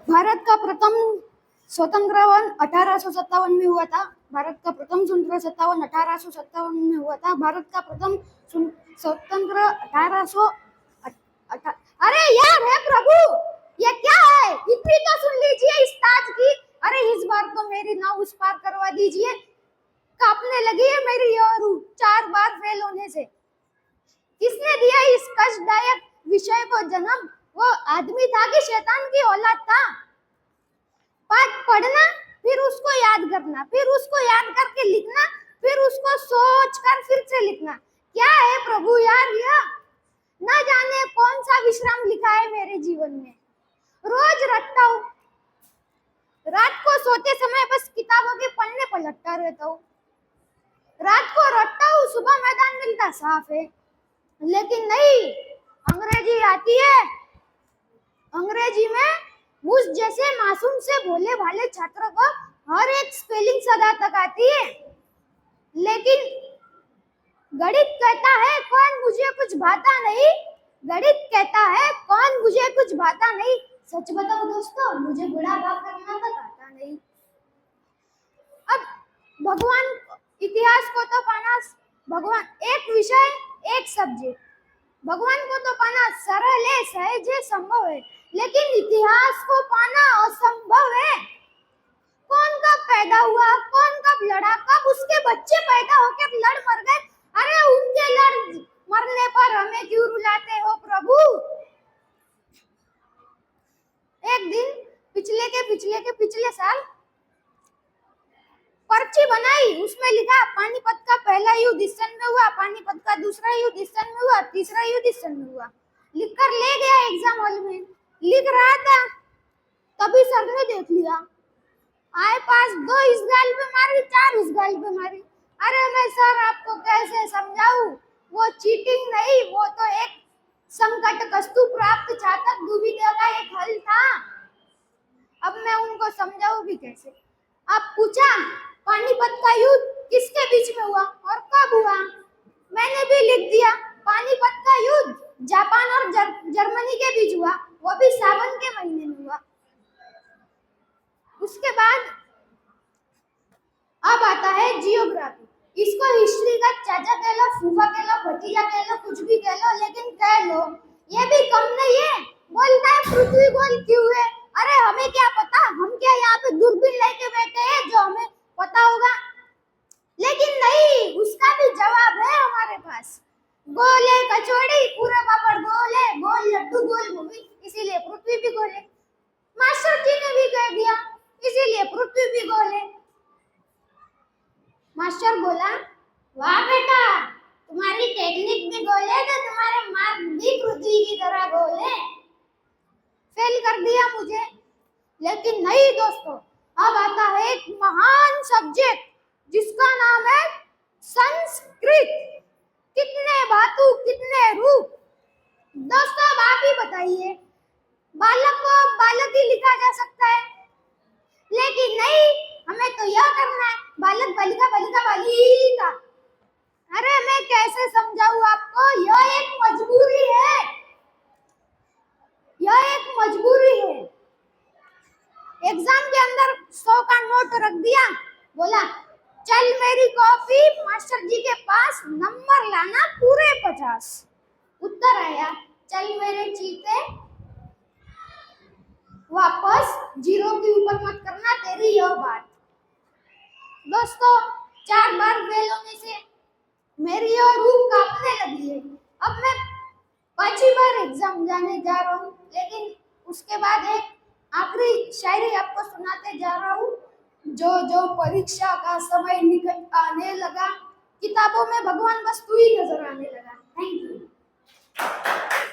भारत का प्रथम स्वतंत्रवन 1857 में हुआ था। भारत का प्रथम स्वतंत्रवन 1857 में हुआ था। भारत का प्रथम स्वतंत्र 1800 अरे यार है प्रभु, ये क्या है? इतनी तो सुन लीजिए इस ताज की। अरे इस बार तो मेरी नाव उस पार करवा दीजिए, कांपने लगी है मेरी और 4 बार फेल होने से। किसने दिया इस कष्टदायक विषय को जन्म? वो आदमी था कि शैतान की औलाद था? पाठ पढ़ना, फिर उसको याद करना, फिर उसको याद करके लिखना, फिर उसको सोच कर फिर से लिखना। क्या है प्रभु यार यह? न जाने कौन सा विश्राम लिखा है मेरे जीवन में। रोज रटता हूँ, रात को सोते समय बस किताबों के पन्ने पलटता रहता हूँ। रात को रटता हूँ, सुबह मैदान मिलता साफ है, लेकिन नहीं, अंग्रेजी आती है। अंग्रेजी में मुझ जैसे मासूम से भोले भाले छात्र को हर एक स्पेलिंग सदा तक आती है, लेकिन गणित कहता है कौन मुझे कुछ भाता नहीं। गणित कहता है कौन मुझे कुछ भाता नहीं। सच बताओ दोस्तों, मुझे बुढ़ा भाग करना तक आता नहीं। अब भगवान, इतिहास को तो पाना, भगवान एक विषय एक सब्जेक्ट, भगवान को तो पाना सरल है, सहज है, संभव है, लेकिन इतिहास को पाना असंभव है। कौन कब पैदा हुआ, कौन कब लड़ा, कब उसके बच्चे पैदा होकर लड़ मर गए। अरे उनके लड़ मरने पर हमें क्यों रुलाते हो प्रभु? एक दिन पिछले साल पर्ची बनाई, उसमें लिखा पानीपत का पहला युद्ध इस सन में हुआ, पानीपत का दूसरा युद्ध इस सन में हुआ, तीसरा युद्ध इस सन में हुआ। लिखकर ले गया एग्जाम हॉल में, लिख रहा था, तभी सर ने देख लिया। आए पास 2 इस गाल पे मारी, 4 उस गाल पे मारी। अरे मैं सर आपको कैसे समझाऊं? वो चीटिंग नहीं, वो तो एक संकट कस्तु प्राप्त छात्र दुविधा का एक हल था। अब मैं उनको समझाऊं भी कैसे? आप पूछा पानीपत का युद्ध किसके बीच में हुआ और कब हुआ? मैंने भी लिख दिया पानीपत का युद्ध जापान और जर्मनी के बीच हुआ, वो भी सावन के महीने में हुआ। उसके बाद अब आता है जियोग्राफी। इसको हिस्ट्री का चाचा कह लो, फूफा कह लो, भतीजा कह लो, कुछ भी कह लो, लेकिन कह लो ये भी कम नहीं है। बोलता है पृथ्वी गोल क्यों है? अरे हमें क्या पता, हम क्या यहाँ पे दूरबीन लेके बैठे हैं जो हमें पता होगा? लेकिन नहीं, उसका भी जवाब है हमारे पास। गोल है कचौड़ी, पूरा पापड़ गोल है, गोल लड्डू गोल मूवी, इसीलिए पृथ्वी भी गोल है। मास्टर जी ने भी कह दिया, इसीलिए पृथ्वी भी गोल है। मास्टर बोला, वाह बेटा, तुम्हारी टेक्निक भी गोल है तो तुम्हारे मार्क भी पृथ्वी की तरह गोल है। फेल कर दिया मुझे। लेकिन नहीं दोस्तों, अब आता है एक महान सब्जेक्ट जिसका नाम है संस्कृत। कितने धातु, कितने रूप। दोस्तों अब आप ही बताइए, बालक को बालक ही लिखा जा सकता है, लेकिन नहीं, हमें तो यह करना है बालक बालिका बालिका बालिका। अरे मैं कैसे समझाऊं आपको, यह एक मजबूरी है, यह एक मजबूरी है। एग्जाम के अंदर 100 का नोट रख दिया, बोला चल मेरी कॉपी मास्टर जी के पास, नंबर लाना पूरे 50। उत्तर आया चल मेरे चीते वापस 0 के ऊपर मत करना, तेरी यह बात। दोस्तों 4 बार फेल होने से मेरी यह रूह कांपने लगी है। अब मैं 5वीं बार एग्जाम जाने जा रहा हूँ, लेकिन उसके बाद एक आखिरी शायरी आपको सुनाते जा रहा हूँ। जो परीक्षा का समय निकट आने लगा, किताबों में भगवान बस तू ही नजर आने लगा। Thank you.